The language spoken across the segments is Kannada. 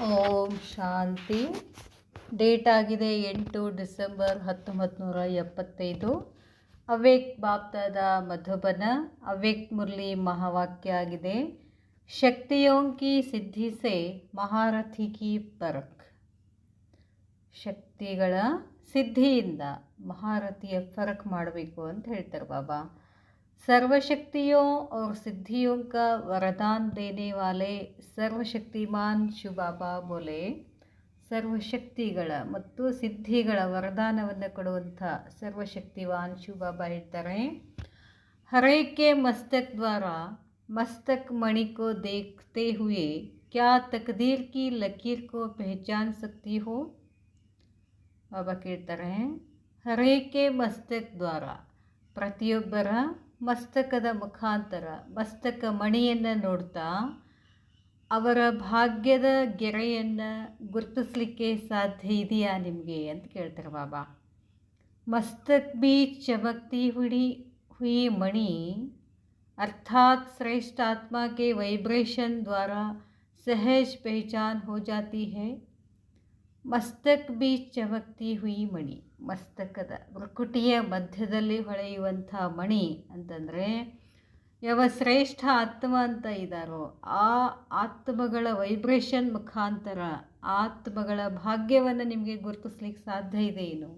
ಓಂ ಶಾಂತಿ. ಡೇಟ್ ಆಗಿದೆ 8 ಡಿಸೆಂಬರ್ 1975. ಅವ್ಯಕ್ತ ಬಾಪ್ದಾದ ಮಧುಬನ. ಅವ್ಯಕ್ತ ಮುರಳಿ ಮಹಾವಾಕ್ಯ ಆಗಿದೆ, ಶಕ್ತಿಯೋं की ಸಿದ್ಧಿ से ಮಹಾರಥಿ की ಪರಕ್. ಶಕ್ತಿಗಳ ಸಿದ್ಧಿಯಿಂದ ಮಹಾರಥಿಯ ಫರಕ್ ಮಾಡಬೇಕು ಅಂತ ಹೇಳ್ತಾರೆ ಬಾಬಾ. सर्वशक्तियों और सिद्धियों का वरदान देने वाले सर्वशक्तिमान ಶಿವ ಬಾಬಾ ಬೋಲೆ. ಸರ್ವಶಕ್ತಿಗಳ ಮತ್ತು ಸಿದ್ಧಿಗಳ ವರದಾನವನ್ನು ಕೊಡುವಂಥ ಸರ್ವಶಕ್ತಿವಾನ್ ಶಿವ ಬಾಬಾ ಹೇಳ್ತಾರೆ, हरे के मस्तक द्वारा मस्तक मणि को देखते हुए क्या तकदीर की लकीर को पहचान सकती हो. ಬಾಬಾ ಕೇಳ್ತಾರೆ, हरे के मस्तक द्वारा, ಪ್ರತಿಯೊಬ್ಬರ ಮಸ್ತಕದ ಮುಖಾಂತರ ಮಸ್ತಕ ಮಣಿಯನ್ನು ನೋಡ್ತಾ ಅವರ ಭಾಗ್ಯದ ಗೆರೆಯನ್ನು ಗುರುತಿಸಲಿಕ್ಕೆ ಸಾಧ್ಯ ಇದೆಯಾ ನಿಮಗೆ ಅಂತ ಕೇಳ್ತಾರೆ ಬಾಬಾ. ಮಸ್ತಕ್ ಬಿ ಚಮಕ್ತಿ हुई मणि अर्थात श्रेष्ठ आत्मा के वाइब्रेशन द्वारा सहज पहचान हो जाती है. ಮಸ್ತಕ್ ಬಿ ಚಮಕ್ತಿ ಹುಯಿ ಮಣಿ, ಮಸ್ತಕದ ಭ್ರುಕುಟಿಯ ಮಧ್ಯದಲ್ಲಿ ಹೊಳೆಯುವಂಥ ಮಣಿ ಅಂತಂದರೆ ಯಾವ ಶ್ರೇಷ್ಠ ಆತ್ಮ ಅಂತ ಇದ್ದಾರೋ ಆ ಆತ್ಮಗಳ ವೈಬ್ರೇಷನ್ ಮುಖಾಂತರ ಆತ್ಮಗಳ ಭಾಗ್ಯವನ್ನು ನಿಮಗೆ ಗುರುತಿಸ್ಲಿಕ್ಕೆ ಸಾಧ್ಯ ಇದೆ. ಏನು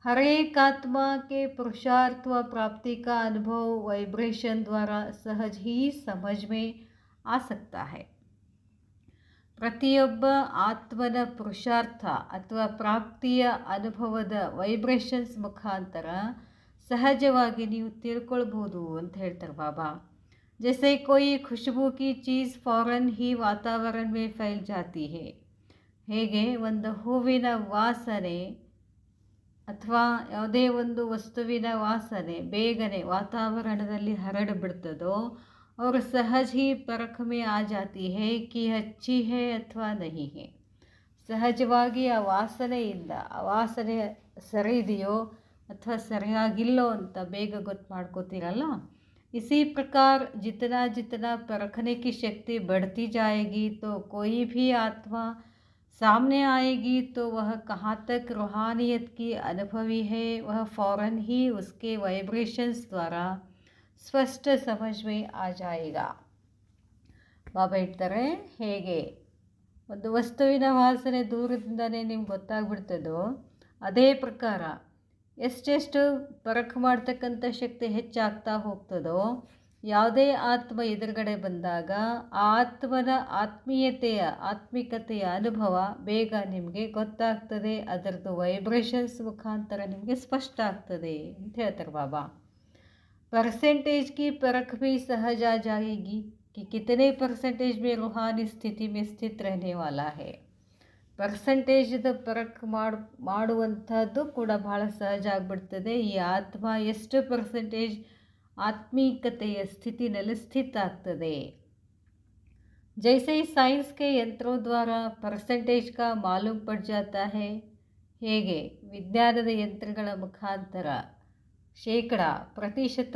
हर एक आत्मा के पुरुषार्थ व प्राप्ति का अनुभव वाइब्रेशन द्वारा सहज ही समझ में आ सकता है. ಪ್ರತಿಯೊಬ್ಬ ಆತ್ಮನ ಪುರುಷಾರ್ಥ ಅಥವಾ ಪ್ರಾಪ್ತಿಯ ಅನುಭವದ ವೈಬ್ರೇಷನ್ಸ್ ಮುಖಾಂತರ ಸಹಜವಾಗಿ ನೀವು ತಿಳ್ಕೊಳ್ಬೋದು ಅಂತ ಹೇಳ್ತಾರೆ ಬಾಬಾ. ಜೈಸೆ ಕೋಯಿ ಖುಷ್ಬೂ ಕಿ ಚೀಸ್ ಫೌರನ್ ಹಿ ವಾತಾವರಣ ಮೇ ಫೈಲ್ ಜಾತಿ ಹೇ. ಹೇಗೆ ಒಂದು ಹೂವಿನ ವಾಸನೆ ಅಥವಾ ಯಾವುದೇ ಒಂದು ವಸ್ತುವಿನ ವಾಸನೆ ಬೇಗನೆ ವಾತಾವರಣದಲ್ಲಿ ಹರಡಿಬಿಡ್ತದೋ और सहज ही परख में आ जाती है कि अच्छी है ಅಥವಾ नहीं है. ಸಹಜವಾಗಿ ಆ ವಾಸನೆಯಿಂದ ಆ ವಾಸನೆ ಸರಿ ಇದೆಯೋ ಅಥವಾ ಸರಿಯಾಗಿಲ್ಲೋ ಅಂತ ಬೇಗ ಗೊತ್ತು ಮಾಡ್ಕೋತೀರಲ್ಲ. इसी प्रकार जितना जितना परखने की शक्ति बढ़ती जाएगी तो कोई भी आत्मा सामने आएगी तो वह कहाँ तक रूहानियत की अनुभवी है वह फ़ौरन ही उसके वाइब्रेशंस द्वारा ಸ್ಪಷ್ಟ ಸಮಜ್ ಮೇ ಆ ಜಾಯೇಗಾ. ಬಾಬಾ ಹೇಳ್ತಾರೆ, ಹೇಗೆ ಒಂದು ವಸ್ತುವಿನ ವಾಸನೆ ದೂರದಿಂದಲೇ ನಿಮ್ಗೆ ಗೊತ್ತಾಗ್ಬಿಡ್ತದೋ ಅದೇ ಪ್ರಕಾರ ಎಷ್ಟೆಷ್ಟು ಪರಖ ಮಾಡ್ತಕ್ಕಂಥ ಶಕ್ತಿ ಹೆಚ್ಚಾಗ್ತಾ ಹೋಗ್ತದೋ ಯಾವುದೇ ಆತ್ಮ ಎದುರುಗಡೆ ಬಂದಾಗ ಆ ಆತ್ಮನ ಆತ್ಮಿಕತೆಯ ಅನುಭವ ಬೇಗ ನಿಮಗೆ ಗೊತ್ತಾಗ್ತದೆ, ಅದರದ್ದು ವೈಬ್ರೇಷನ್ಸ್ ಮುಖಾಂತರ ನಿಮಗೆ ಸ್ಪಷ್ಟ ಆಗ್ತದೆ ಅಂತ ಹೇಳ್ತಾರೆ ಬಾಬಾ. परसेंटेज की परख भी सहज आ जाएगी कि कितने परसेंटेज में रूहानी स्थिति में स्थित रहने वाला है. ಪರ್ಸೆಂಟೇಜ್ದ ಪರಖ ಮಾಡುವಂಥದ್ದು ಕೂಡ ಭಾಳ ಸಹಜ ಆಗಿಬಿಡ್ತದೆ. ಈ ಆತ್ಮ ಎಷ್ಟು ಪರ್ಸೆಂಟೇಜ್ ಆತ್ಮೀಕತೆಯ ಸ್ಥಿತಿನಲ್ಲಿ ಸ್ಥಿತ ಆಗ್ತದೆ. ಜೈಸೆ साइंस के यंत्रों द्वारा परसेंटेज का मालूम पड़ जाता है. ಹೇಗೆ ವಿಜ್ಞಾನದ ಯಂತ್ರಗಳ ಮುಖಾಂತರ ಶೇಕಡ ಪ್ರತಿಶತ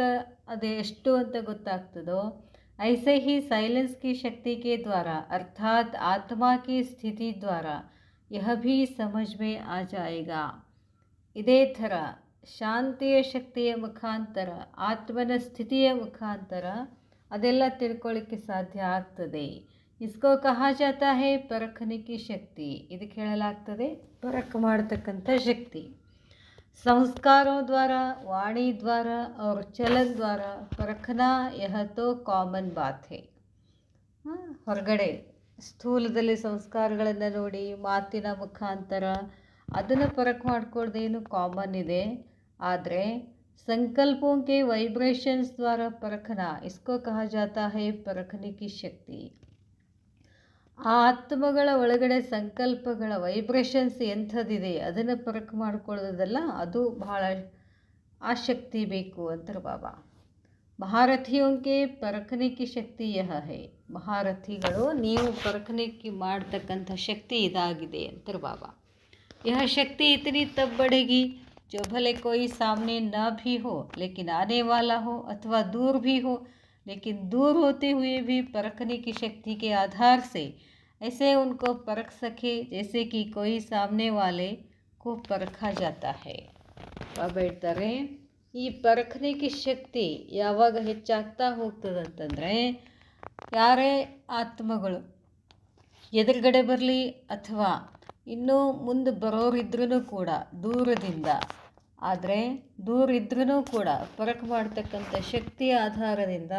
ಅದು ಎಷ್ಟು ಅಂತ ಗೊತ್ತಾಗ್ತದೋ ऐसे ही साइलेंस की शक्ति के द्वारा अर्थात आत्मा की स्थिति द्वारा यह भी समझ में आ जाएगा. ಇದೇ ಥರ ಶಾಂತಿಯ ಶಕ್ತಿಯ ಮುಖಾಂತರ ಆತ್ಮನ ಸ್ಥಿತಿಯ ಮುಖಾಂತರ ಅದೆಲ್ಲ ತಿಳ್ಕೊಳ್ಳಿಕ್ಕೆ ಸಾಧ್ಯ ಆಗ್ತದೆ. ಇಸ್ಕೋ ಕಹಾ ಜಾತಾ ಹೇ ಪರಖನೆ ಕಿ ಶಕ್ತಿ. ಇದಕ್ಕೆ ಹೇಳಲಾಗ್ತದೆ ಪರಖ ಮಾಡತಕ್ಕಂಥ ಶಕ್ತಿ. संस्कारों द्वारा वाणी द्वारा और चलन द्वारा परखना यह तो ಕಾಮನ್ ಬಾತ್ ಹೇ. ಹೊರಗಡೆ ಸ್ಥೂಲದಲ್ಲಿ ಸಂಸ್ಕಾರಗಳನ್ನು ನೋಡಿ ಮಾತಿನ ಮುಖಾಂತರ ಅದನ್ನು ಪರಖ ಮಾಡ್ಕೊಳ್ಳೋದೇನು ಕಾಮನ್ ಇದೆ. ಆದರೆ ಸಂಕಲ್ಪೋं के वाइब्रेशंस द्वारा परखना इसको कहा जाता है परखने की शक्ति. ಆ ಆತ್ಮಗಳ ಒಳಗಡೆ ಸಂಕಲ್ಪಗಳ ವೈಬ್ರೇಷನ್ಸ್ ಎಂಥದ್ದಿದೆ ಅದನ್ನು ಪರಖ ಮಾಡ್ಕೊಳ್ಳೋದಲ್ಲ, ಅದು ಬಹಳ ಆಸಕ್ತಿ ಬೇಕು ಅಂತಾರೆ ಬಾಬಾ. ಮಹಾರಥಿಯೋಂಗೆ ಪರಖನಿಕೆ ಶಕ್ತಿ ಯಹ ಹೇ. ಮಹಾರಥಿಗಳು ನೀವು ಪರಖನಿಕೆ ಮಾಡ್ತಕ್ಕಂಥ ಶಕ್ತಿ ಇದಾಗಿದೆ ಅಂತಾರೆ ಬಾಬಾ. ಯಹ ಶಕ್ತಿ ಇತನಿ ತಬ್ ಬಢೇಗಿ जो भले कोई सामने ना भी हो लेकिन आने वाला हो अथवा दूर भी हो लेकिन दूर होते हुए भी परखने की शक्ति के आधार से ऐसे उनको परख सके जैसे कि कोई सामने वाले को परखा जाता है. ಬಾಬಾ ಹೇಳ್ತಾರೆ, ಈ ಪರಖನೆಗೆ ಶಕ್ತಿ ಯಾವಾಗ ಹೆಚ್ಚಾಗ್ತಾ ಹೋಗ್ತದಂತಂದರೆ, ಯಾರೇ ಆತ್ಮಗಳು ಎದುರುಗಡೆ ಬರಲಿ ಅಥವಾ ಇನ್ನೂ ಮುಂದೆ ಬರೋರಿದ್ರೂ ಕೂಡ ದೂರದಿಂದ, ಆದರೆ ದೂರ ಇದ್ರೂ ಕೂಡ ಪರಖ ಮಾಡ್ತಕ್ಕಂಥ ಶಕ್ತಿಯ ಆಧಾರದಿಂದ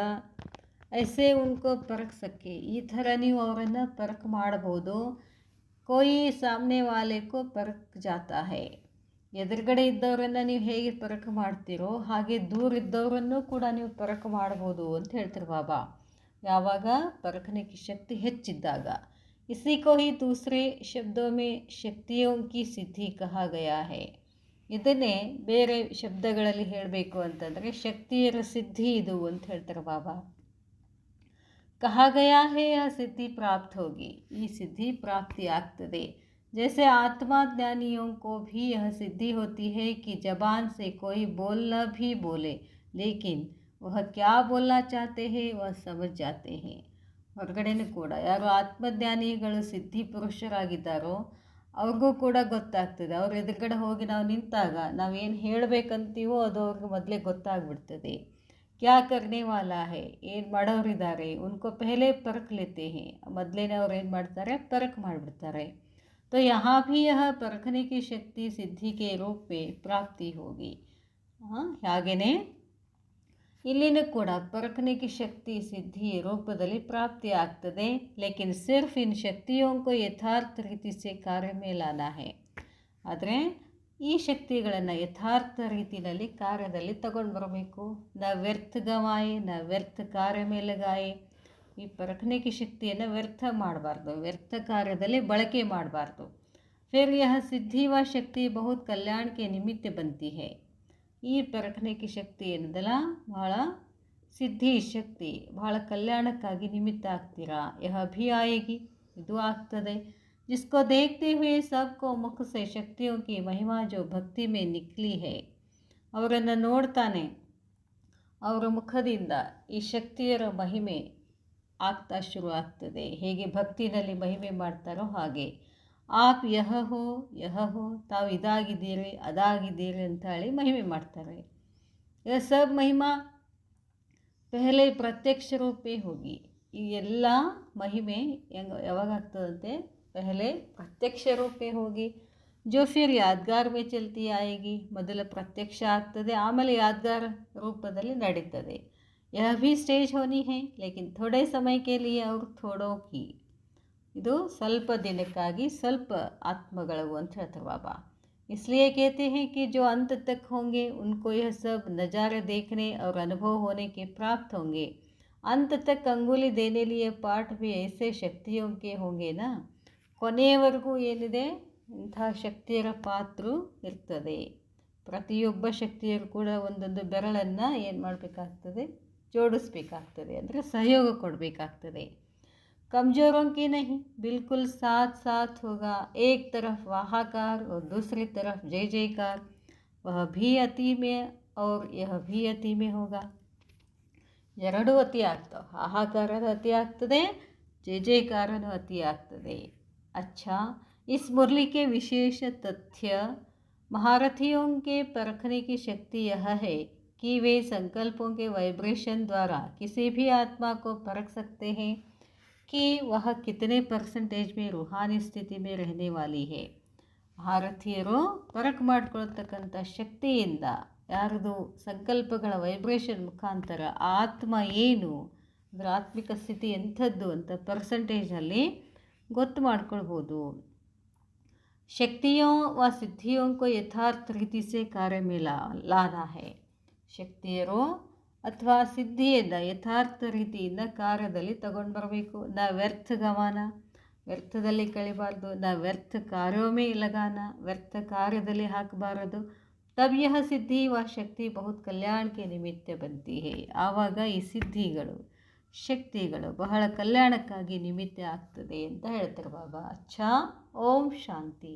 ಐಸೆ ಉನ್ಕೋ ಪರಖ ಸಕ್ಕೆ, ಈ ಥರ ನೀವು ಅವರನ್ನು ಪರಖ ಮಾಡ್ಬೋದು. ಕೋಯಿ ಸಾಮ್ನೆ ವಾಲೆ ಕೋ ಪರಖ ಜಾತಾ ಹೈ. ಎದುರುಗಡೆ ಇದ್ದವರನ್ನು ನೀವು ಹೇಗೆ ಪರಖ ಮಾಡ್ತೀರೋ ಹಾಗೆ ದೂರ ಇದ್ದವರನ್ನು ಕೂಡ ನೀವು ಪರಖ ಮಾಡ್ಬೋದು ಅಂತ ಹೇಳ್ತಾರೆ ಬಾಬಾ. ಯಾವಾಗ ಪರಖನೆ ಕಿ ಶಕ್ತಿ ಹೆಚ್ಚಿದ್ದಾಗ. ಇಸಿ ಕೋ ಹಿ ದೂಸರೆ ಶಬ್ದೋ ಮೇ ಶಕ್ತಿಯೋ ಕಿ ಸಿದ್ಧಿ ಕಹಾ ಗಯಾ ಹೈ. ಇದನ್ನೇ ಬೇರೆ ಶಬ್ದಗಳಲ್ಲಿ ಹೇಳಬೇಕು ಅಂತಂದರೆ ಶಕ್ತಿಯರ ಸಿದ್ಧಿ ಇದು ಅಂತ ಹೇಳ್ತಾರೆ ಬಾಬಾ. ಕಹಾ ಗಯಾ ಹೈ ಆ ಸಿದ್ಧಿ ಪ್ರಾಪ್ತ ಹೋಗಿ, ಈ ಸಿದ್ಧಿ ಪ್ರಾಪ್ತಿ ಆಗ್ತದೆ. जैसे आत्मा ज्ञानियों को भी यह सिद्धि होती है कि जबान से कोई बोलना भी बोले, लेकिन वह क्या बोलना चाहते हैं वह समझ जाते हैं. ಹೊರಗಡೆನೂ ಕೂಡ ಯಾರು ಆತ್ಮಜ್ಞಾನಿಗಳು ಸಿದ್ಧಿ ಪುರುಷರಾಗಿದ್ದಾರೋ ಅವ್ರಿಗೂ ಕೂಡ ಗೊತ್ತಾಗ್ತದೆ. ಅವ್ರ ಎದುರುಗಡೆ ಹೋಗಿ ನಾವು ನಿಂತಾಗ ನಾವೇನು ಹೇಳಬೇಕಂತೀವೋ ಅದು ಅವ್ರಿಗೆ ಮೊದಲೇ ಗೊತ್ತಾಗ್ಬಿಡ್ತದೆ. ಕ್ಯಾ ಕರ್ನೆ ವಾಲಾ ಹೈ, ಏನು ಮಾಡೋರಿದ್ದಾರೆ ಉನ್ಕೋ ಪೆಹಲೆ ಪರಖ ಲೇತೆ ಹೇ, ಮೊದಲೇ ಅವ್ರು ಏನು ಮಾಡ್ತಾರೆ ಪರಖ ಮಾಡಿಬಿಡ್ತಾರೆ. तो यहाँ भी यह परखने की शक्ति सिद्धि के रूप में प्राप्ति होगी. ಹಾಗೆಯೇ ಇಲ್ಲಿನೂ ಕೂಡ ಪರಖನೆ ಕಿ ಶಕ್ತಿ ಸಿದ್ಧಿ ರೂಪದಲ್ಲಿ ಪ್ರಾಪ್ತಿ ಆಗ್ತದೆ. ಲೇಕಿನ್ ಸಿರ್ಫ್ ಇನ್ ಶಕ್ತಿಯೋ ಕೋ ಯಥಾರ್ಥ ರೀತಿ ಸೆ ಕಾರ್ಯ ಮೇಲೆ ಲಾನಾ ಹೈ. ಆದರೆ ಈ ಶಕ್ತಿಗಳನ್ನು ಯಥಾರ್ಥ ರೀತಿಯಲ್ಲಿ ಕಾರ್ಯದಲ್ಲಿ ತಗೊಂಡು ಬರಬೇಕು. ನ ವ್ಯರ್ಥ ಗವಾಯೆ ನ ವ್ಯರ್ಥ ಕಾರ್ಯ ಮೇಲೆ ಗಾಯೆ. ಈ ಪರಖನೆಗೆ ಶಕ್ತಿಯನ್ನು ವ್ಯರ್ಥ ಮಾಡಬಾರ್ದು, ವ್ಯರ್ಥ ಕಾರ್ಯದಲ್ಲಿ ಬಳಕೆ ಮಾಡಬಾರ್ದು. ಫಿರ್ ಯಹ ಸಿದ್ಧಿ ವ ಶಕ್ತಿ ಬಹುತ್ ಕಲ್ಯಾಣಕ್ಕೆ ನಿಮಿತ್ತ ಬಂತಿ ಹೈ. ಈ ಪರಖನೆಗೆ ಶಕ್ತಿ ಏನದಲ್ಲ ಬಹಳ ಸಿದ್ಧಿ ಶಕ್ತಿ, ಬಹಳ ಕಲ್ಯಾಣಕ್ಕಾಗಿ ನಿಮಿತ್ತ ಆಗ್ತೀರಾ. ಯಹ ಭಿ ಆಯೇಗಿ, ಇದು ಆಗ್ತದೆ. ಜಿಸ್ಕೋ ದೇಖ್ತೆ ಹುಯೆ ಸಬ್ಕೋ ಮುಖ ಸೆ ಶಕ್ತಿಯೋ ಕಿ ಮಹಿಮಾ ಜೋ ಭಕ್ತಿ ಮೇ ನಿಕ್ಲಿ ಹೈ. ಅವರನ್ನು ನೋಡ್ತಾನೆ ಅವರ ಮುಖದಿಂದ ಈ ಶಕ್ತಿಯರ ಮಹಿಮೆ ಆಗ್ತಾ ಶುರು ಆಗ್ತದೆ. ಹೇಗೆ ಭಕ್ತಿನಲ್ಲಿ ಮಹಿಮೆ ಮಾಡ್ತಾರೋ ಹಾಗೆ ಆಪ್ ಯಹ ಹೋ ತಾವು ಇದಾಗಿದ್ದೀರಿ ಅದಾಗಿದ್ದೀರಿ ಅಂತ ಹೇಳಿ ಮಹಿಮೆ ಮಾಡ್ತಾರೆ. ಯಹ ಸಬ್ ಮಹಿಮಾ ಪೆಹಲೆ ಪ್ರತ್ಯಕ್ಷ ರೂಪೇ ಹೋಗಿ. ಈ ಎಲ್ಲ ಮಹಿಮೆ ಯಾವಾಗ ಆಗ್ತದಂತೆ ಪೆಹಲೆ ಪ್ರತ್ಯಕ್ಷ ರೂಪೇ ಹೋಗಿ. ಜೋ ಫಿರ್ ಯಾದ್ಗಾರ್ ಮೇ ಚಲ್ತಿ ಆಯೇಗಿ, ಮೊದಲ ಪ್ರತ್ಯಕ್ಷ ಆಗ್ತದೆ ಆಮೇಲೆ ಯಾದ್ಗಾರ್ ರೂಪದಲ್ಲಿ ನಡೀತದೆ. यह भी स्टेज होनी है लेकिन थोड़े समय के लिए और थोड़ों की. ಇದು ಸ್ವಲ್ಪ ದಿನಕ್ಕಾಗಿ ಸ್ವಲ್ಪ ಆತ್ಮಗಳು ಅಂತ ಹೇಳ್ತಾರೆ ಬಾಬಾ. इसलिए कहते हैं कि जो अंत तक होंगे उनको यह सब नज़ारे देखने और अनुभव होने के प्राप्त होंगे. अंत तक अंगुली देने लिए पाठ भी ऐसे शक्तियों के होंगे ना. ಕೊನೆಯವರೆಗೂ ಏನಿದೆ ಇಂಥ ಶಕ್ತಿಯರ ಪಾತ್ರ ಇರ್ತದೆ. ಪ್ರತಿಯೊಬ್ಬ ಶಕ್ತಿಯರು ಕೂಡ ಒಂದೊಂದು ಬೆರಳನ್ನು ಏನು ಮಾಡಬೇಕಾಗ್ತದೆ जोड़िसಬೇಕಾಗ್ತದೆ, ಅಂದರೆ सहयोग ಕೊಡಬೇಕಾಗ್ತದೆ. कमज़ोरों की नहीं, बिल्कुल साथ साथ होगा. एक तरफ हाहाकार और दूसरी तरफ जय जयकार. वह भी अति में और यह भी अति में होगा. ಎರಡೂ ಅತಿ ಆಗ್ತವೆ. ಹಾಹಾಕಾರದ ಅತಿ ಆಗ್ತದೆ, ಜಯ ಜಯಕಾರನೂ ಅತಿ ಆಗ್ತದೆ. अच्छा, इस मुरली के विशेष तथ्य महारथियों के परखने की शक्ति यह है कि वे संकल्पों के वाइब्रेशन द्वारा किसी भी आत्मा को परख सकते हैं कि वह कितने परसेंटेज में रूहानी स्थिति में रहने वाली है. ಭಾರತೀಯರು ಪರಖ ಮಾಡ್ಕೊಳ್ತಕ್ಕಂಥ ಶಕ್ತಿಯಿಂದ ಯಾರದು ಸಂಕಲ್ಪಗಳ ವೈಬ್ರೇಷನ್ ಮುಖಾಂತರ ಆತ್ಮ ಏನು, ಅದರ ಆತ್ಮಿಕ ಸ್ಥಿತಿ ಎಂಥದ್ದು ಅಂತ ಪರ್ಸೆಂಟೇಜಲ್ಲಿ ಗೊತ್ತು ಮಾಡ್ಕೊಳ್ಬೋದು. ಶಕ್ತಿಯೋ ವ ಸಿದ್ಧಿಯೋ ಕೋ ಯಥಾರ್ಥ ರೀತಿ ಸೆ ಕಾರ್ಯ ಮೇ ಲಾನಾ ಹೈ. ಶಕ್ತಿಯರು ಅಥವಾ ಸಿದ್ಧಿಯನ್ನು ಯಥಾರ್ಥ ರೀತಿಯಿಂದ ಕಾರ್ಯದಲ್ಲಿ ತಗೊಂಡು ಬರಬೇಕು. ನ ವ್ಯರ್ಥ ಗಮನ, ವ್ಯರ್ಥದಲ್ಲಿ ಕಳಿಬಾರ್ದು. ನ ವ್ಯರ್ಥ ಕಾರ್ಯವೇ ಲಗಾನ, ವ್ಯರ್ಥ ಕಾರ್ಯದಲ್ಲಿ ಹಾಕಬಾರದು. ತಬ್ ಯಹ ಸಿದ್ಧಿ ವ ಶಕ್ತಿ ಬಹುತ್ ಕಲ್ಯಾಣಕ್ಕೆ ನಿಮಿತ್ತ ಬಂತಿ ಹೈ. ಆವಾಗ ಈ ಸಿದ್ಧಿಗಳು ಶಕ್ತಿಗಳು ಬಹಳ ಕಲ್ಯಾಣಕ್ಕಾಗಿ ನಿಮಿತ್ತ ಆಗ್ತದೆ ಅಂತ ಹೇಳ್ತಾರೆ ಬಾಬಾ. ಅಚ್ಚಾ, ಓಂ ಶಾಂತಿ.